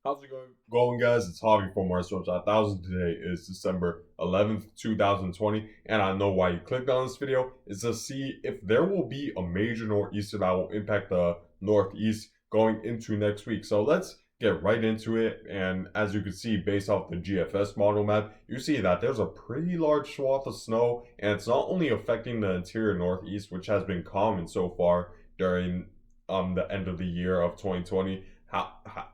How's it going, guys? It's Hobby from Mars 1000. Today is December 11th, 2020, and I know why you clicked on this video is to see if there will be a major nor'easter that will impact the Northeast going into next week. So let's get right into it. And as you can see, based off the GFS model map, you see that there's a pretty large swath of snow, and it's not only affecting the interior Northeast, which has been common so far during the end of the year of 2020.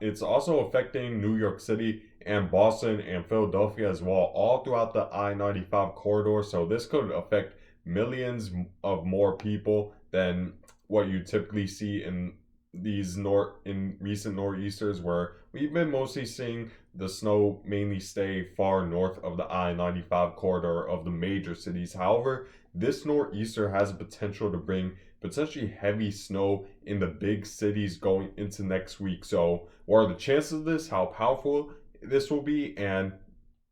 It's also affecting New York City and Boston and Philadelphia as well, all throughout the I-95 corridor. So this could affect millions of more people than what you typically see in in recent nor'easters, where we've been mostly seeing the snow mainly stay far north of the I-95 corridor of the major cities. However, this nor'easter has the potential to bring potentially heavy snow in the big cities going into next week. So, what are the chances of this? How powerful this will be,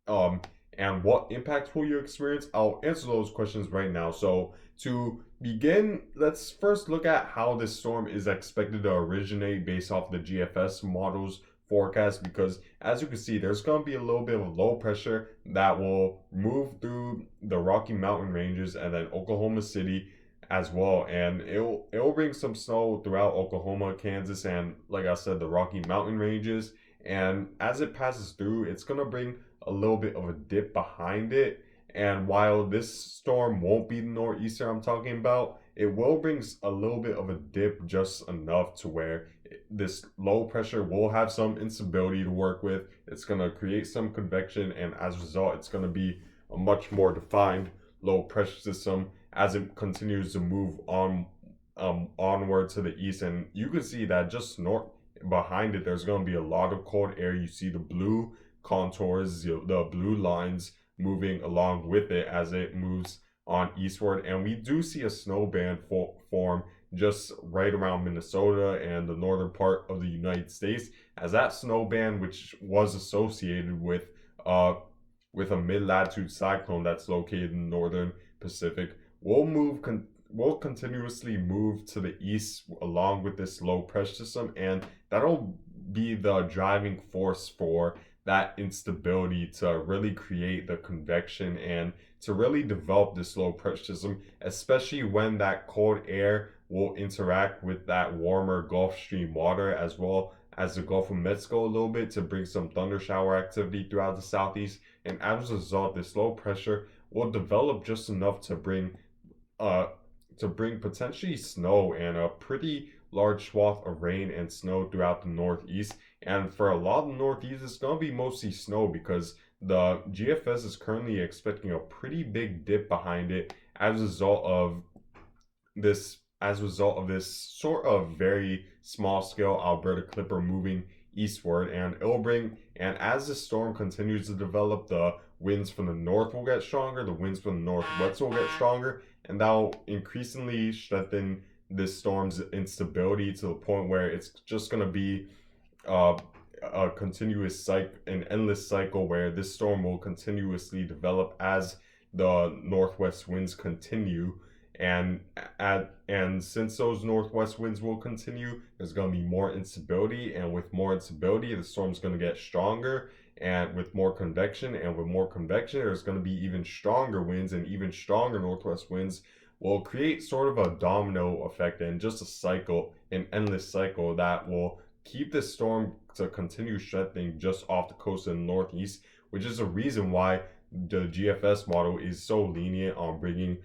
um and what impacts will you experience? I'll answer those questions right now. So, to begin, let's first look at how this storm is expected to originate based off the GFS models forecast, because as you can see, there's going to be a little bit of low pressure that will move through the Rocky Mountain ranges and then Oklahoma City as well, and it'll bring some snow throughout Oklahoma, Kansas, and like I said, the Rocky Mountain ranges. And as it passes through, it's gonna bring a little bit of a dip behind it. And while this storm won't be the nor'easter I'm talking about, it will bring a little bit of a dip, just enough to where this low pressure will have some instability to work with. It's gonna create some convection, and as a result, it's gonna be a much more defined low pressure system as it continues to move onward to the east. And you can see that just north behind it, there's going to be a lot of cold air. You see the blue contours, the blue lines moving along with it as it moves on eastward. And we do see a snow band form just right around Minnesota and the northern part of the United States, as that snow band, which was associated with a mid-latitude cyclone that's located in the northern Pacific, will continuously move to the east along with this low pressure system, and that'll be the driving force for that instability to really create the convection and to really develop this low pressure system, especially when that cold air will interact with that warmer Gulf Stream water as well as the Gulf of Mexico a little bit to bring some thunder shower activity throughout the southeast. And as a result, this low pressure will develop just enough uh to bring potentially snow and a pretty large swath of rain and snow throughout the northeast. And for a lot of the northeast, it's going to be mostly snow because the GFS is currently expecting a pretty big dip behind it as a result of this sort of very small scale Alberta Clipper moving eastward. And as the storm continues to develop, the winds from the north will get stronger, the winds from the northwest will get stronger, and that'll increasingly strengthen this storm's instability to the point where it's just going to be uh, a an endless cycle where this storm will continuously develop as the northwest winds continue. And since those northwest winds will continue, there's going to be more instability, and with more instability, the storm's going to get stronger, and with more convection, there's going to be even stronger winds, and even stronger northwest winds will create sort of a domino effect and just a cycle, an endless cycle that will keep this storm to continue strengthening just off the coast of the northeast, which is a reason why the GFS model is so lenient on bringing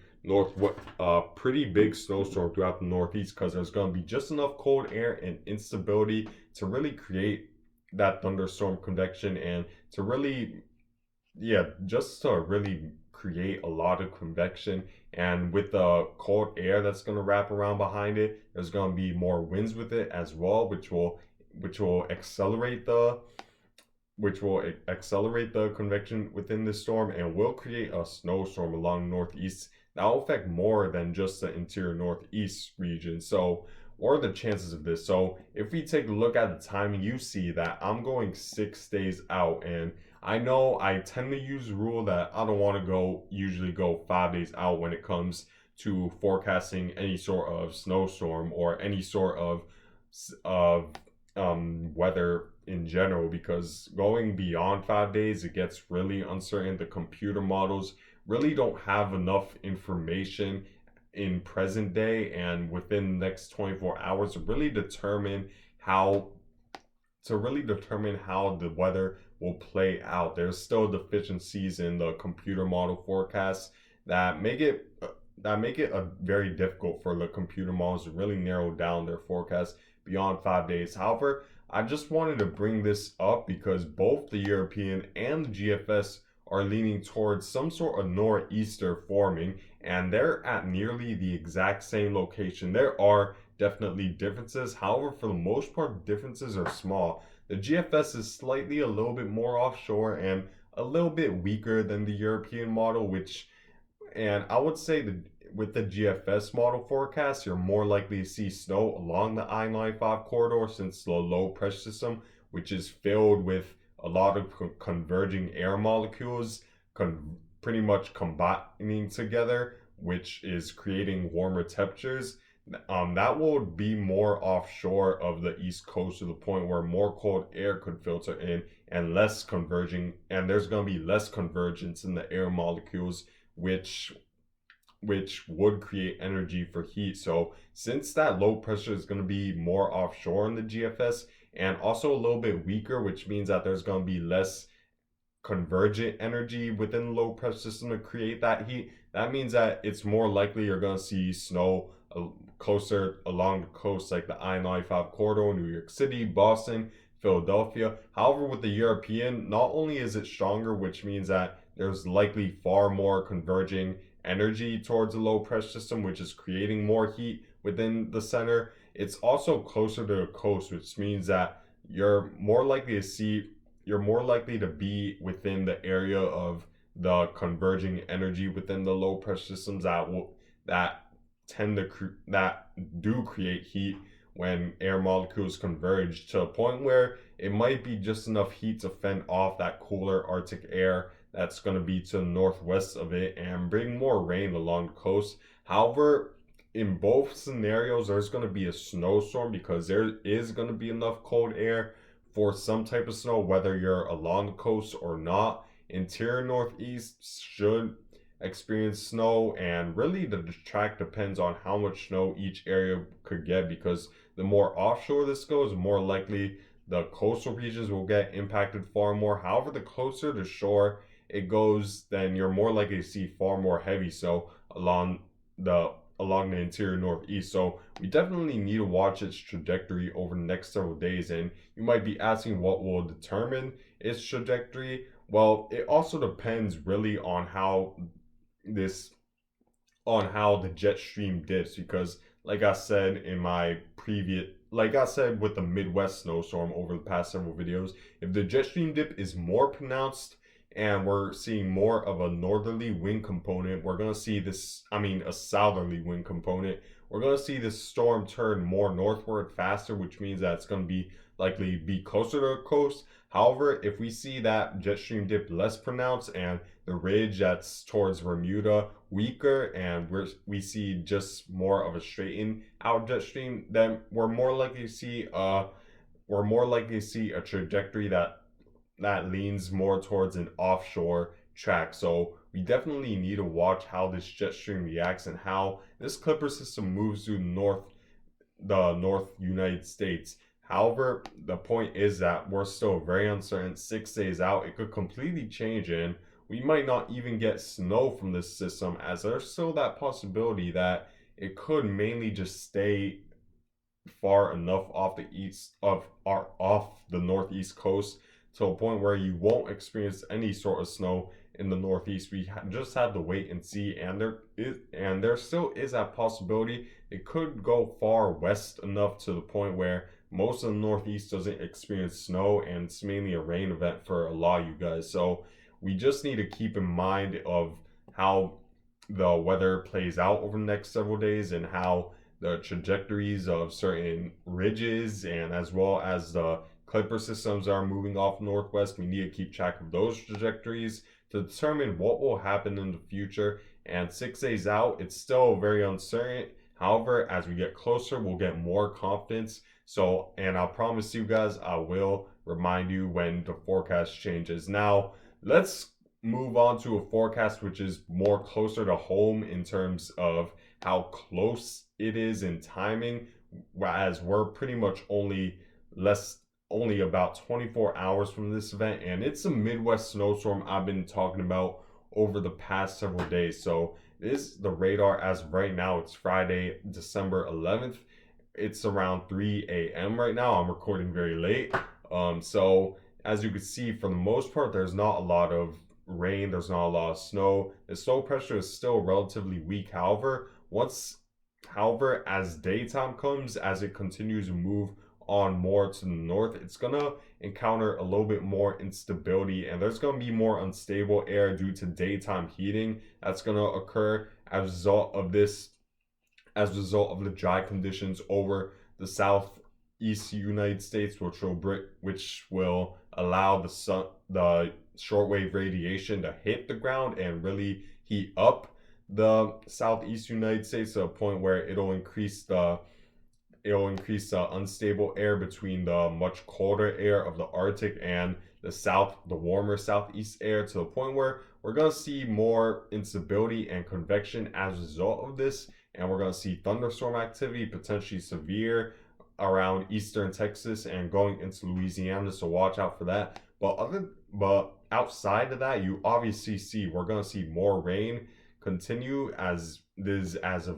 pretty big snowstorm throughout the northeast, because there's going to be just enough cold air and instability to really create that thunderstorm convection, and to really create a lot of convection. And with the cold air that's going to wrap around behind it, there's going to be more winds with it as well, which will accelerate the convection within the storm, and will create a snowstorm along the northeast that will affect more than just the interior northeast region. So what are the chances of this? So if we take a look at the timing, you see that I'm going 6 days out, and I know I tend to use the rule that I don't want to usually go 5 days out when it comes to forecasting any sort of snowstorm or any sort of weather in general, because going beyond 5 days, it gets really uncertain. The computer models really don't have enough information in present day and within the next 24 hours to really determine how the weather will play out. There's still deficiencies in the computer model forecasts that make it very difficult for the computer models to really narrow down their forecast beyond 5 days. However, I just wanted to bring this up because both the European and the GFS are leaning towards some sort of nor'easter forming, and they're at nearly the exact same location. There are definitely differences. However, for the most part, differences are small. The GFS is slightly a little bit more offshore and a little bit weaker than the European model, and I would say that with the GFS model forecast, you're more likely to see snow along the I-95 corridor, since the low pressure system, which is filled with a lot of converging air molecules, pretty much combining together, which is creating warmer temperatures. That will be more offshore of the east coast, to the point where more cold air could filter in and less converging, and there's going to be less convergence in the air molecules, which would create energy for heat. So since that low pressure is going to be more offshore in the GFS and also a little bit weaker, which means that there's going to be less convergent energy within the low pressure system to create that heat, that means that it's more likely you're going to see snow closer along the coast, like the I-95 corridor, New York City, Boston, Philadelphia. However, with the European, not only is it stronger, which means that there's likely far more converging energy towards the low pressure system, which is creating more heat within the center. It's also closer to the coast, which means that you're more likely to be within the area of the converging energy within the low pressure systems that do create heat when air molecules converge, to a point where it might be just enough heat to fend off that cooler Arctic air that's going to be to the northwest of it and bring more rain along the coast. However, in both scenarios, there's going to be a snowstorm, because there is going to be enough cold air for some type of snow, whether you're along the coast or not. Interior northeast should experience snow, and really the track depends on how much snow each area could get, because the more offshore this goes, the more likely the coastal regions will get impacted far more. However, the closer to shore it goes, then you're more likely to see far more heavy snow along the interior northeast. So we definitely need to watch its trajectory over the next several days. And you might be asking, what will determine its trajectory? Well, it also depends really on how the jet stream dips, because like I said with the Midwest snowstorm over the past several videos, if the jet stream dip is more pronounced and we're seeing more of a northerly wind component, we're going to see a southerly wind component, we're going to see this storm turn more northward faster, which means that it's going to be likely be closer to the coast. However, if we see that jet stream dip less pronounced and the ridge that's towards Bermuda weaker, and we see just more of a straightened out jet stream, then we're more likely to see a trajectory that leans more towards an offshore track. So we definitely need to watch how this jet stream reacts and how this clipper system moves through the North United States. However, the point is that we're still very uncertain. 6 days out, it could completely change, and we might not even get snow from this system, as there's still that possibility that it could mainly just stay far enough off the northeast coast, to a point where you won't experience any sort of snow in the northeast. We just have to wait and see, and there still is that possibility it could go far west enough to the point where most of the northeast doesn't experience snow, and it's mainly a rain event for a lot of you guys. So we just need to keep in mind of how the weather plays out over the next several days, and how the trajectories of certain ridges and as well as the clipper systems are moving off northwest. We need to keep track of those trajectories to determine what will happen in the future. And 6 days out, it's still very uncertain. However, as we get closer, we'll get more confidence. And I'll promise you guys, I will remind you when the forecast changes. Now, let's move on to a forecast which is more closer to home in terms of how close it is in timing, as we're pretty much only about 24 hours from this event, and it's a Midwest snowstorm I've been talking about over the past several days. So this the radar as of right now. It's Friday, December 11th. It's around 3 a.m. right now. I'm recording very late. So as you can see, for the most part, there's not a lot of rain. There's not a lot of snow. The snow pressure is still relatively weak. However, as daytime comes, as it continues to move on more to the north, it's gonna encounter a little bit more instability, and there's gonna be more unstable air due to daytime heating that's gonna occur as a result of the dry conditions over the southeast United States, which will allow the shortwave radiation to hit the ground and really heat up the southeast United States to a point where it'll increase the unstable air between the much colder air of the Arctic and the warmer southeast air, to the point where we're going to see more instability and convection as a result of this. And we're going to see thunderstorm activity, potentially severe, around eastern Texas and going into Louisiana. So watch out for that. But outside of that, you obviously see we're going to see more rain continue as of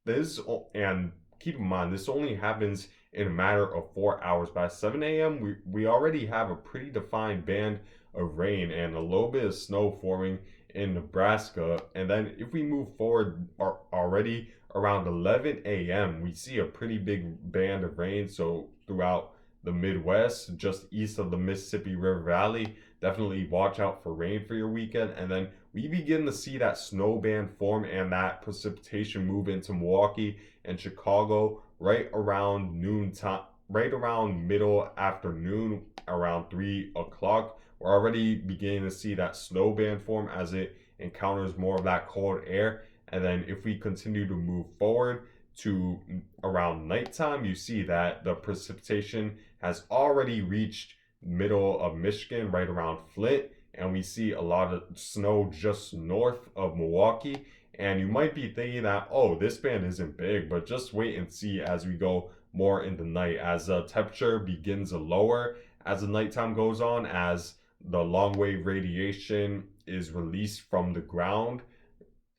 this. And keep in mind, this only happens in a matter of 4 hours. By 7 a.m., we already have a pretty defined band of rain and a little bit of snow forming in Nebraska. And then if we move forward, already around 11 a.m., we see a pretty big band of rain. So throughout the Midwest, just east of the Mississippi River Valley, definitely watch out for rain for your weekend. And then we begin to see that snow band form and that precipitation move into Milwaukee and Chicago right around noon time, right around middle afternoon, around 3 o'clock. We're already beginning to see that snow band form as it encounters more of that cold air. And then if we continue to move forward to around nighttime, you see that the precipitation has already reached middle of Michigan, right around Flint, and we see a lot of snow just north of Milwaukee. And you might be thinking that, oh, this band isn't big, but just wait and see as we go more in the night, as the temperature begins to lower as the nighttime goes on, as the long wave radiation is released from the ground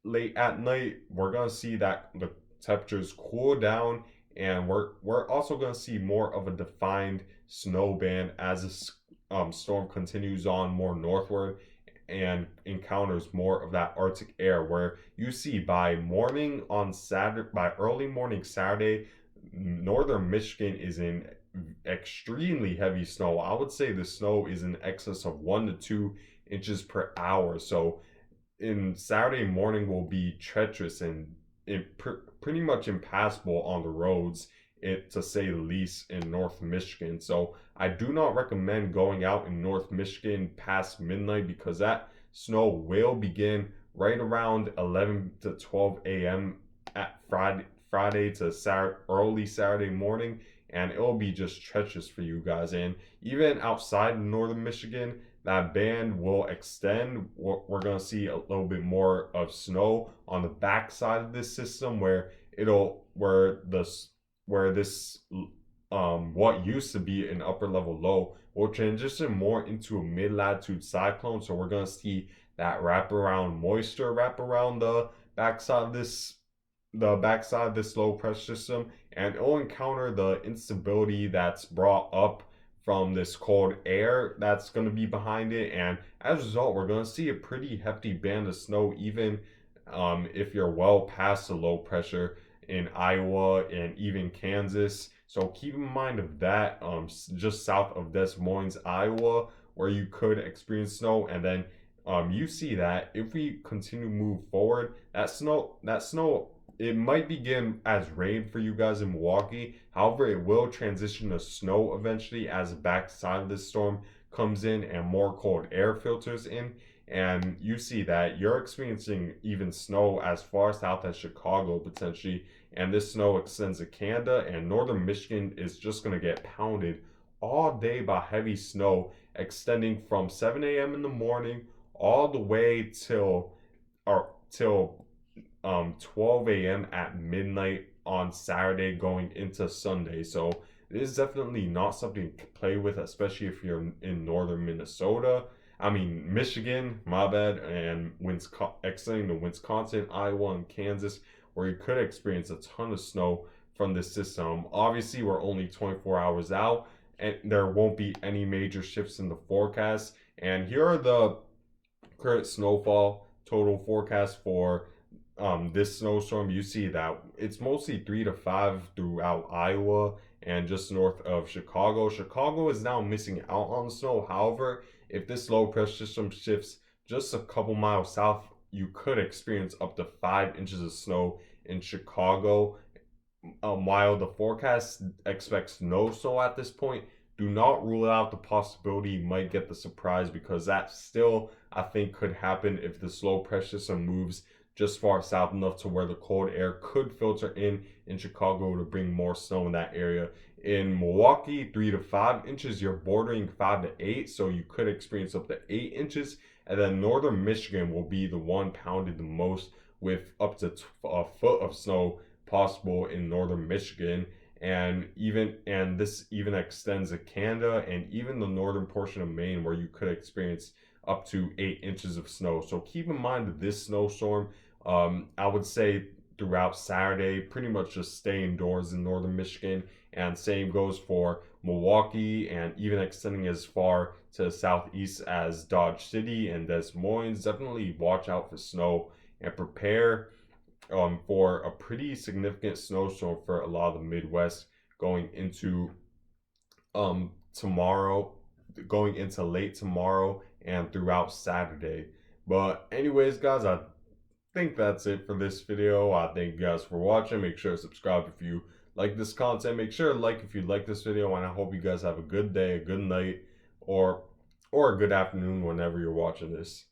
late at night. We're gonna see that the temperatures cool down, and we're also gonna see more of a defined snow band as the storm continues on more northward and encounters more of that Arctic air, where you see by early morning Saturday, northern Michigan is in extremely heavy snow. I would say the snow is in excess of 1 to 2 inches per hour. So in Saturday morning will be treacherous and pretty much impassable on the roads, to say the least, in North Michigan. So I do not recommend going out in North Michigan past midnight, because that snow will begin right around 11 to 12 a.m. at Friday to early Saturday morning, and it will be just treacherous for you guys. And even outside of northern Michigan, that band will extend. We're going to see a little bit more of snow on the backside of this system, where this what used to be an upper level low will transition more into a mid latitude cyclone. So we're going to see that moisture wrap around the backside of this low pressure system, and it'll encounter the instability that's brought up from this cold air that's going to be behind it. And as a result, we're going to see a pretty hefty band of snow, even if you're well past the low pressure in Iowa and even Kansas. So keep in mind of that, just south of Des Moines, Iowa, where you could experience snow. And then you see that if we continue to move forward, that snow, it might begin as rain for you guys in Milwaukee. However, it will transition to snow eventually as the backside of this storm comes in and more cold air filters in. And you see that you're experiencing even snow as far south as Chicago potentially. And this snow extends to Canada, and northern Michigan is just going to get pounded all day by heavy snow extending from 7 a.m. in the morning all the way till 12 a.m. at midnight on Saturday going into Sunday. So it is definitely not something to play with, especially if you're in northern Minnesota. I mean, Michigan, my bad, and extending to Wisconsin, Iowa, and Kansas, where you could experience a ton of snow from this system. Obviously, we're only 24 hours out, and there won't be any major shifts in the forecast. And here are the current snowfall total forecast for this snowstorm. You see that it's mostly 3 to 5 throughout Iowa and just north of Chicago. Chicago is now missing out on snow. However, if this low pressure system shifts just a couple miles south, you could experience up to 5 inches of snow in Chicago. While the forecast expects no snow at this point, do not rule out the possibility you might get the surprise, because that still, I think, could happen if the slow pressure system moves just far south enough to where the cold air could filter in Chicago to bring more snow in that area. In Milwaukee, 3 to 5 inches, you're bordering 5 to 8, so you could experience up to 8 inches. And then northern Michigan will be the one pounded the most, with up to a foot of snow possible in northern Michigan. And this even extends to Canada and even the northern portion of Maine, where you could experience up to 8 inches of snow. So keep in mind that this snowstorm, I would say throughout Saturday, pretty much just stay indoors in northern Michigan. And same goes for Milwaukee, and even extending as far to the southeast as Dodge City and Des Moines. Definitely watch out for snow and prepare for a pretty significant snowstorm for a lot of the Midwest going into tomorrow, going into late tomorrow and throughout Saturday. But anyways, guys, I think that's it for this video. I thank you guys for watching. Make sure to subscribe if you like this content. Make sure to like if you like this video, and I hope you guys have a good day, a good night, or a good afternoon whenever you're watching this.